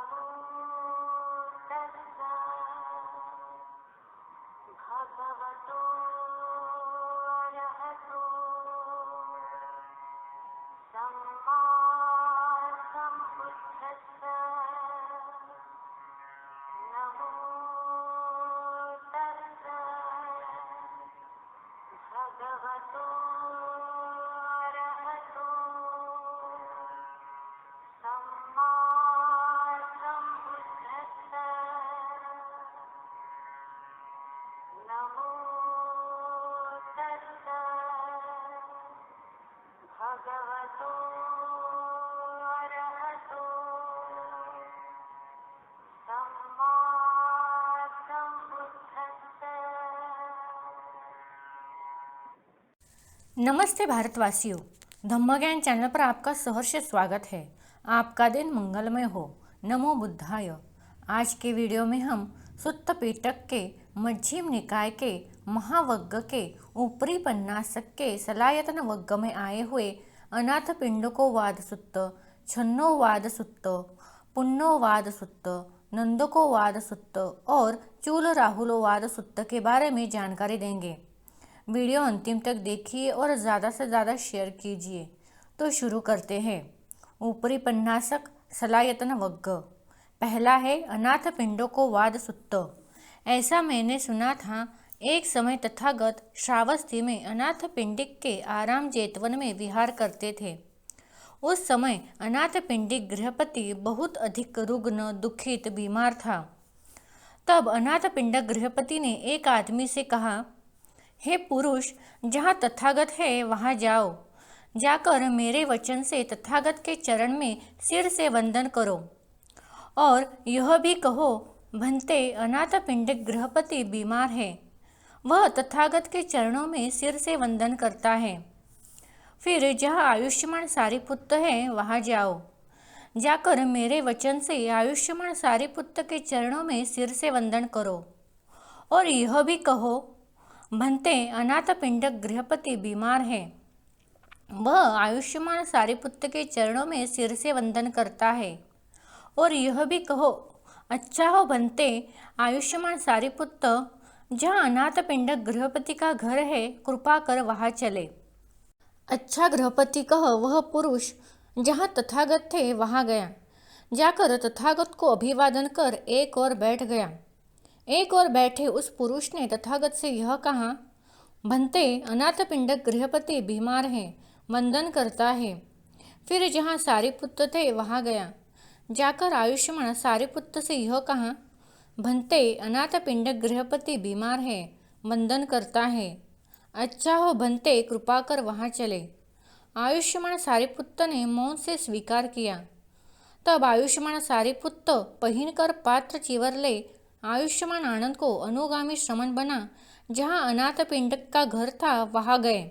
नमो तस्सा भगवतो अरहतो सम्मा सम्बुद्धस्सा नमो तस्सा भगवतो अरहतो सम्मा सम्बुद्धस्सा नमो तस्सा भगवतो अरहतो सम्मा सम्बुद्धस्सा। नमस्ते भारतवासियों, धम्मज्ञान चैनल पर आपका सहर्ष स्वागत है। आपका दिन मंगलमय हो। नमो बुद्धाय। आज के वीडियो में हम सुत्त पिटक के मध्यम निकाय के महावग्ग के ऊपरी पन्नासक के सलायतन वग्ग में आए हुए अनाथ पिंडको वाद सुत्त, छन्नो वाद सुत्त, पुन्नो वाद सुत्त, नंदको वाद सुत्त और चूल राहुलो वाद सुत्त के बारे में जानकारी देंगे। वीडियो अंतिम तक देखिए और ज़्यादा से ज़्यादा शेयर कीजिए। तो शुरू करते हैं। ऊपरी पन्नासक सलायतन वग्ग। पहला है अनाथ पिंडों को वाद सुत्त। ऐसा मैंने सुना था, एक समय तथागत श्रावस्ती में अनाथ पिंडिक के आराम जेतवन में विहार करते थे। उस समय अनाथ पिंडिक गृहपति बहुत अधिक रुग्ण, दुखित, बीमार था। तब अनाथ पिंडक गृहपति ने एक आदमी से कहा, हे पुरुष, जहाँ तथागत है वहाँ जाओ, जाकर मेरे वचन से तथागत के चरण में सिर से वंदन करो और यह भी कहो, भंते, अनाथ पिंडिक गृहपति बीमार है, वह तथागत के चरणों में सिर से वंदन करता है। फिर जहाँ आयुष्मान सारीपुत्त है वहाँ जाओ, जाकर मेरे वचन से आयुष्मान सारीपुत्त के चरणों में सिर से वंदन करो और यह भी कहो, भंते, अनाथ पिंडक गृहपति बीमार है, वह आयुष्मान सारीपुत्र के चरणों में सिर से वंदन करता है और यह भी कहो, अच्छा हो भंते, आयुष्मान सारीपुत्र, जहाँ अनाथ पिंडक गृहपति का घर है, कृपा कर वहाँ चले। अच्छा गृहपति कह वह पुरुष जहाँ तथागत थे वहाँ गया, जाकर तथागत को अभिवादन कर एक और बैठ गया। एक और बैठे उस पुरुष ने तथागत से यह कहा, भंते, अनाथ पिंडक गृहपति बीमार है, वंदन करता है। फिर जहाँ सारीपुत्र थे वहाँ गया, जाकर आयुष्मान सारीपुत्र से यह कहा, भंते, अनाथ पिंडक गृहपति बीमार है, वंदन करता है। अच्छा हो भंते, कृपा कर वहाँ चले। आयुष्मान सारीपुत्र ने मौन से स्वीकार किया। तब आयुष्मान सारीपुत्र पहिन कर पात्र चिवर ले आयुष्मान आनंद को अनुगामी श्रमण बना, जहाँ अनाथ पिंडक का घर था वहाँ गए,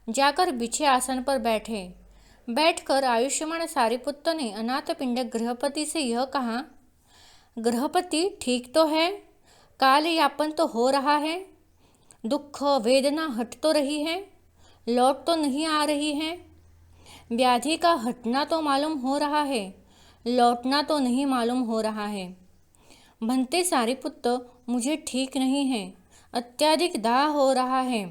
जाकर बिछे आसन पर बैठे। बैठकर आयुष्मान सारीपुत्र ने अनाथ पिंडक गृहपति से यह कहा, गृहपति ठीक तो है, काल यापन तो हो रहा है, दुख वेदना हट तो रही है, लौट तो नहीं आ रही है, व्याधि का हटना तो मालूम हो रहा है, लौटना तो नहीं मालूम हो रहा है। भंते सारीपुत्र, मुझे ठीक नहीं है, अत्याधिक दाह हो रहा है।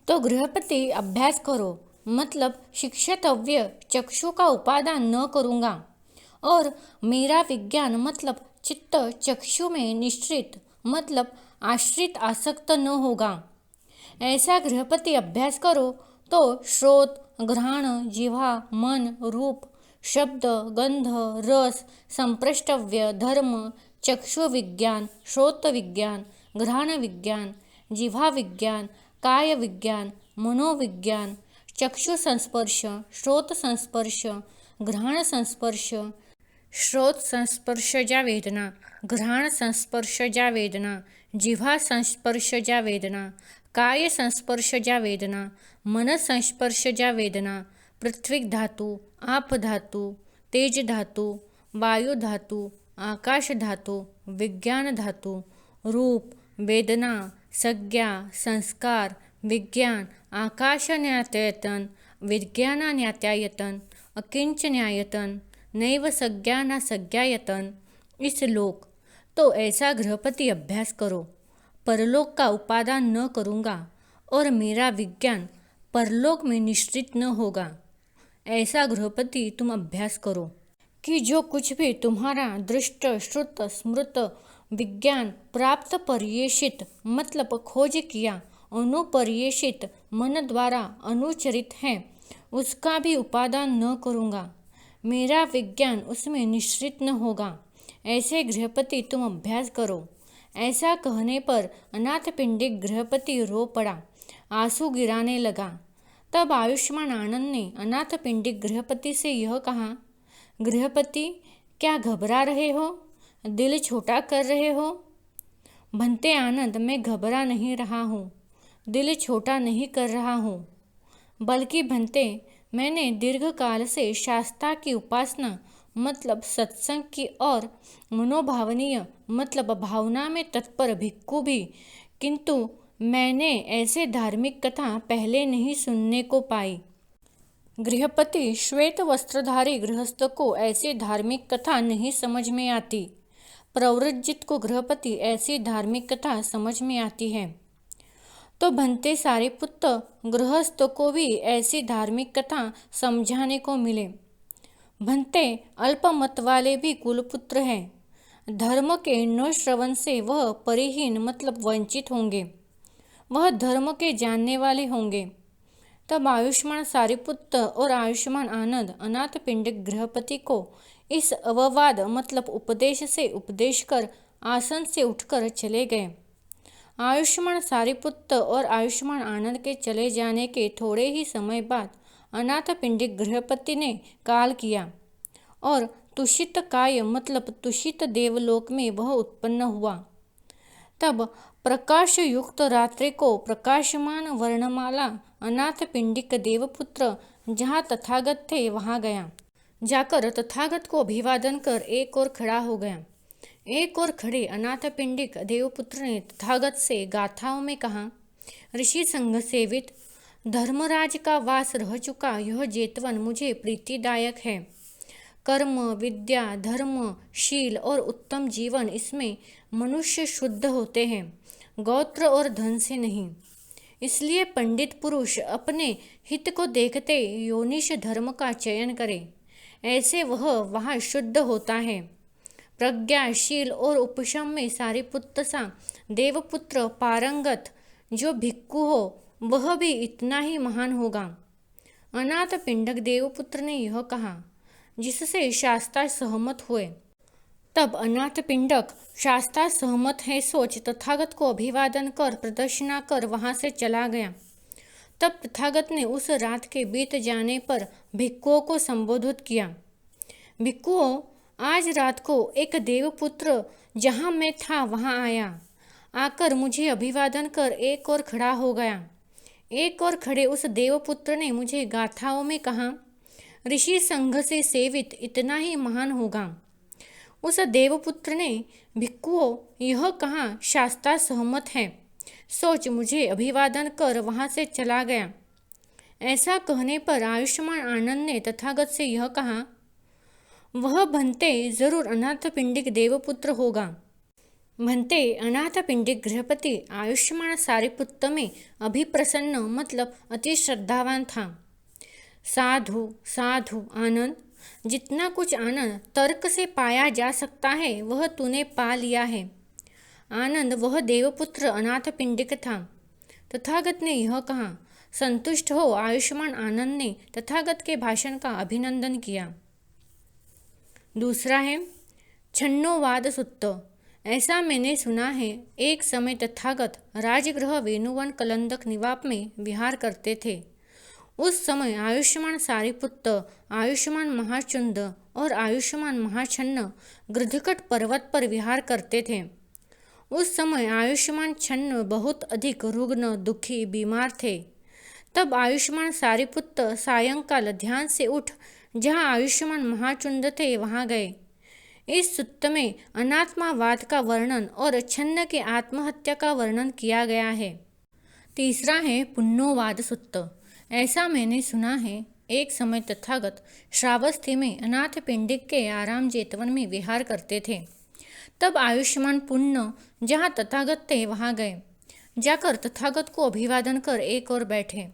तो गृहपति, अभ्यास करो, मतलब शिक्षितव्य चक्षु का उपादान न करूँगा और मेरा विज्ञान मतलब चित्त चक्षु में निश्चित मतलब आश्रित आसक्त न होगा। ऐसा गृहपति अभ्यास करो तो श्रोत, घ्राण, जिह्वा, मन, रूप, शब्द, गंध, रस, संप्रष्टव्य, धर्म, चक्षु विज्ञान, श्रोत विज्ञान, घ्राण विज्ञान, जिह्वा विज्ञान, काय विज्ञान, मनोविज्ञान, चक्षु संस्पर्श, श्रोत संस्पर्श, घ्राण संस्पर्श, श्रोत संस्पर्श ज्या वेदना, घ्राण संस्पर्श ज्या वेदना, जिह्वा संस्पर्श ज्या वेदना, काय संस्पर्श ज्या वेदना, मन संस्पर्श ज्या वेदना, पृथ्वी धातु, आप धातु, तेज धातु, वायु धातु, आकाश धातु, विज्ञान धातु, रूप, वेदना, संज्ञा, संस्कार, विज्ञान, आकाश न्यायतन, विज्ञान न्यायतन, अकिंचन्यायतन, नैव सज्ञा न सज्ञायतन इस लोक। तो ऐसा गृहपति अभ्यास करो। परलोक का उपादान न करूँगा और मेरा विज्ञान परलोक में निश्चित न होगा। ऐसा गृहपति तुम अभ्यास करो कि जो कुछ भी तुम्हारा दृष्ट श्रुत स्मृत विज्ञान प्राप्त पर्येषित मतलब खोज किया अनुपर्येषित मन द्वारा अनुचरित है उसका भी उपादान न करूँगा। मेरा विज्ञान उसमें निश्चित न होगा। ऐसे गृहपति तुम अभ्यास करो। ऐसा कहने पर अनाथपिंडिक गृहपति रो पड़ा, आंसू गिराने लगा। तब आयुष्मान आनंद ने अनाथपिंडिक गृहपति से यह कहा, गृहपति क्या घबरा रहे हो, दिल छोटा कर रहे हो? भंते आनंद, मैं घबरा नहीं रहा हूँ, दिल छोटा नहीं कर रहा हूँ, बल्कि भंते मैंने दीर्घ काल से शास्ता की उपासना मतलब सत्संग की और मनोभावनीय मतलब भावना में तत्पर भिक्खु भी, किंतु मैंने ऐसे धार्मिक कथा पहले नहीं सुनने को पाई। गृहपति श्वेत वस्त्रधारी गृहस्थ को ऐसी धार्मिक कथा नहीं समझ में आती। प्रव्रजित को गृहपति ऐसी धार्मिक कथा समझ में आती है। तो भंते सारिपुत्र गृहस्थ को भी ऐसी धार्मिक कथा समझाने को मिले। भंते अल्पमत वाले भी कुलपुत्र हैं। धर्म के न श्रवण से वह परिहीन मतलब वंचित होंगे, वह धर्म के जानने वाले होंगे। तब आयुष्मान सारिपुत्र और आयुष्मान आनंद अनाथपिंडिक गृहपति को इस अववाद मतलब उपदेश से उपदेश कर आसन से उठकर चले गए। आयुष्मान सारिपुत्र और आयुष्मान आनंद के चले जाने के थोड़े ही समय बाद अनाथपिंडिक गृहपति ने काल किया और तुषित काय मतलब तुषित देवलोक में वह उत्पन्न हुआ। तब प्रकाश युक्त रात्रि को प्रकाशमान वर्णमाला अनाथपिंडिक देवपुत्र जहाँ तथागत थे वहाँ गया। जाकर तथागत को अभिवादन कर एक और खड़ा हो गया। एक और खड़े अनाथपिंडिक देवपुत्र ने तथागत से गाथाओं में कहा, ऋषि संघ सेवित धर्मराज का वास रह चुका यह जेतवन मुझे प्रीतिदायक है। कर्म विद्या धर्म शील और उत्तम जीवन इसमें मनुष्य शुद्ध होते हैं, गोत्र और धन से नहीं। इसलिए पंडित पुरुष अपने हित को देखते योनिश धर्म का चयन करे, ऐसे वह वहाँ शुद्ध होता है। प्रज्ञाशील और उपशम में सारिपुत्र सा देवपुत्र पारंगत जो भिक्खु हो वह भी इतना ही महान होगा। अनाथपिंडक देवपुत्र ने यह कहा जिससे शास्ता सहमत हुए। तब अनाथपिंडक शास्ता सहमत है सोच तथागत को अभिवादन कर प्रदक्षिणा कर वहाँ से चला गया। तब तथागत ने उस रात के बीत जाने पर भिक्खुओं को संबोधित किया, भिक्खुओं आज रात को एक देवपुत्र जहाँ मैं था वहाँ आया, आकर मुझे अभिवादन कर एक और खड़ा हो गया। एक और खड़े उस देवपुत्र ने मुझे गाथाओं में कहा, ऋषि संघ से सेवित इतना ही महान होगा। उस देवपुत्र ने भिक्खुओं यह कहा शास्ता सहमत है सोच मुझे अभिवादन कर वहाँ से चला गया। ऐसा कहने पर आयुष्मान आनंद ने तथागत से यह कहा, वह भंते जरूर अनाथपिंडिक देवपुत्र होगा। भंते अनाथपिंडिक गृहपति आयुष्मान सारिपुत्र में अभिप्रसन्न मतलब अति श्रद्धावान था। साधु साधु आनंद, जितना कुछ आनंद तर्क से पाया जा सकता है वह तूने पा लिया है। आनंद वह देवपुत्र अनाथपिंडिक था। तथागत ने यह कहा। संतुष्ट हो आयुष्मान आनंद ने तथागत के भाषण का अभिनंदन किया। दूसरा है छन्नोवाद सुत्त। ऐसा मैंने सुना है, एक समय तथागत राजगृह वेणुवन कलंदक निवाप में विहार करते थे। उस समय आयुष्मान सारिपुत्र, आयुष्मान महाचुंद और आयुष्मान महाछन्न गृधकट पर्वत पर विहार करते थे। उस समय आयुष्मान छन्न बहुत अधिक रुग्ण दुखी बीमार थे। तब आयुष्मान सारिपुत्र सायंकाल ध्यान से उठ जहाँ आयुष्मान महाचुंद थे वहाँ गए। इस सुत्त में अनात्मावाद का वर्णन और छन्न के आत्महत्या का वर्णन किया गया है। तीसरा है पुण्योवाद सुत्त। ऐसा मैंने सुना है, एक समय तथागत श्रावस्ती में अनाथ पिंडिक के आराम जेतवन में विहार करते थे। तब आयुष्मान पुण्य जहाँ तथागत थे वहाँ गए। जाकर तथागत को अभिवादन कर एक और बैठे।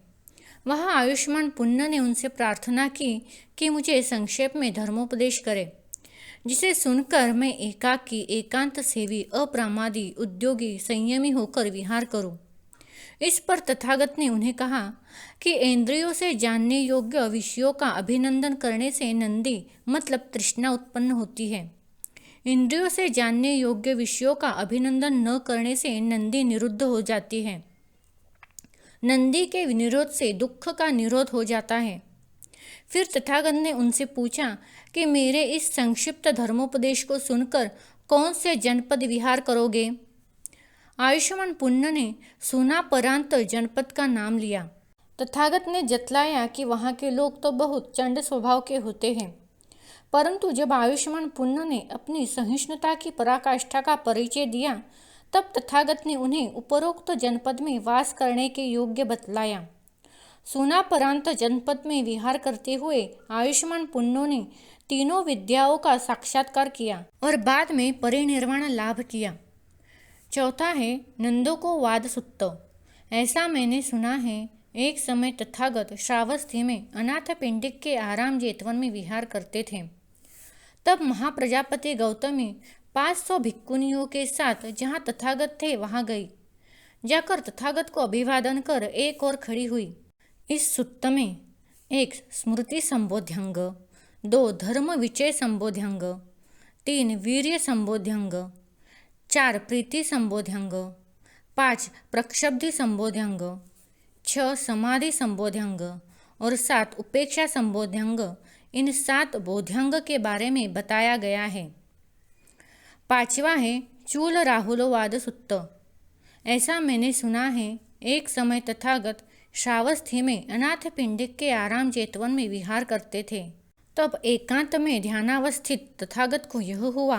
वहाँ आयुष्मान पुण्य ने उनसे प्रार्थना की कि मुझे संक्षेप में धर्मोपदेश करे, जिसे सुनकर मैं एकाकी, एकांत सेवी, अप्रामादी, उद्योगी, संयमी होकर विहार करूं। इस पर तथागत ने उन्हें कहा कि इंद्रियों से जानने योग्य विषयों का अभिनंदन करने से नंदी मतलब तृष्णा उत्पन्न होती है। इंद्रियों से जानने योग्य विषयों का अभिनंदन न करने से नंदी निरुद्ध हो जाती है। नंदी के विनिरोध से दुख का निरोध हो जाता है। फिर तथागत ने उनसे पूछा कि मेरे इस संक्षिप्त धर्मोपदेश को सुनकर कौन से जनपद विहार करोगे। आयुष्मान पुण्य ने सूनापरांत जनपद का नाम लिया। तथागत ने जतलाया कि वहाँ के लोग तो बहुत चंड स्वभाव के होते हैं, परंतु जब आयुष्मान पुण्य ने अपनी सहिष्णुता की पराकाष्ठा का परिचय दिया तब तथागत ने उन्हें उपरोक्त जनपद में वास करने के योग्य बतलाया। सूनापरांत जनपद में विहार करते हुए आयुष्मान पुण्य ने तीनों विद्याओं का साक्षात्कार किया और बाद में परिनिर्वाण लाभ किया। चौथा है नंदों को वाद सुत्त। ऐसा मैंने सुना है, एक समय तथागत श्रावस्ती में अनाथ पिंडिक के आराम जेतवन में विहार करते थे। तब महाप्रजापति गौतमी 500 भिक्खुनियों के साथ जहाँ तथागत थे वहाँ गई। जाकर तथागत को अभिवादन कर एक और खड़ी हुई। इस सुत्त में 1 स्मृति संबोध्यंग, 2 धर्म विचय संबोध्यंग, 3 वीर्य संबोध्यंग, 4 प्रीति संबोध्यंग, 5 प्रक्षब्धि संबोध्यंग, 6 समाधि संबोध्यंग और 7 उपेक्षा संबोध्यंग, इन 7 बोध्यंग के बारे में बताया गया है। 5वां है चूल राहुलवाद सुत्त। ऐसा मैंने सुना है, एक समय तथागत श्रावस्ती में अनाथ पिंडिक के आराम जेतवन में विहार करते थे। तब एकांत में ध्यानावस्थित तथागत को यह हुआ,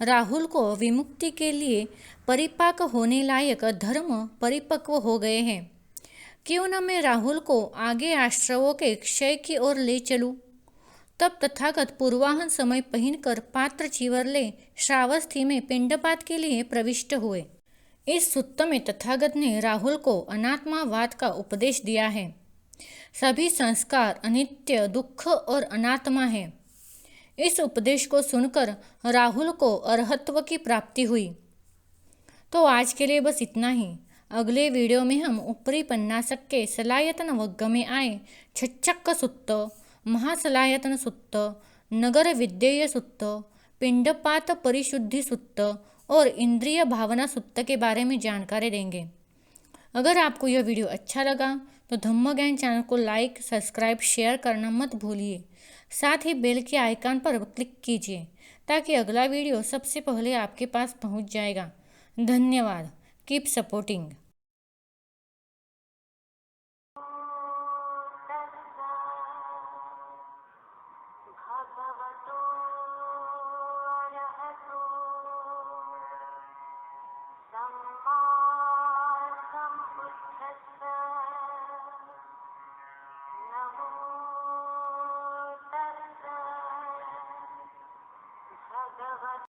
राहुल को विमुक्ति के लिए परिपाक होने लायक धर्म परिपक्व हो गए हैं। क्यों न मैं राहुल को आगे आश्रवों के क्षय की ओर ले चलूं। तब तथागत पूर्वाहन समय पहनकर पात्र चिवरले श्रावस्ती में पिंडपात के लिए प्रविष्ट हुए। इस सुत्त में तथागत ने राहुल को अनात्मावाद का उपदेश दिया है। सभी संस्कार अनित्य, दुख और अनात्मा है। इस उपदेश को सुनकर राहुल को अरहत्व की प्राप्ति हुई। तो आज के लिए बस इतना ही। अगले वीडियो में हम ऊपरी पन्नासक के सलायतन वग्ग में आए छच्चक सुत्त, महासलायतन सुत्त, नगर विद्येय सुत्त, पिंडपात परिशुद्धि सुत्त और इंद्रिय भावना सुत्त के बारे में जानकारी देंगे। अगर आपको यह वीडियो अच्छा लगा तो धम्म ज्ञान चैनल को लाइक, सब्सक्राइब, शेयर करना मत भूलिए। साथ ही बेल के आइकन पर क्लिक कीजिए ताकि अगला वीडियो सबसे पहले आपके पास पहुंच जाएगा। धन्यवाद। Keep supporting.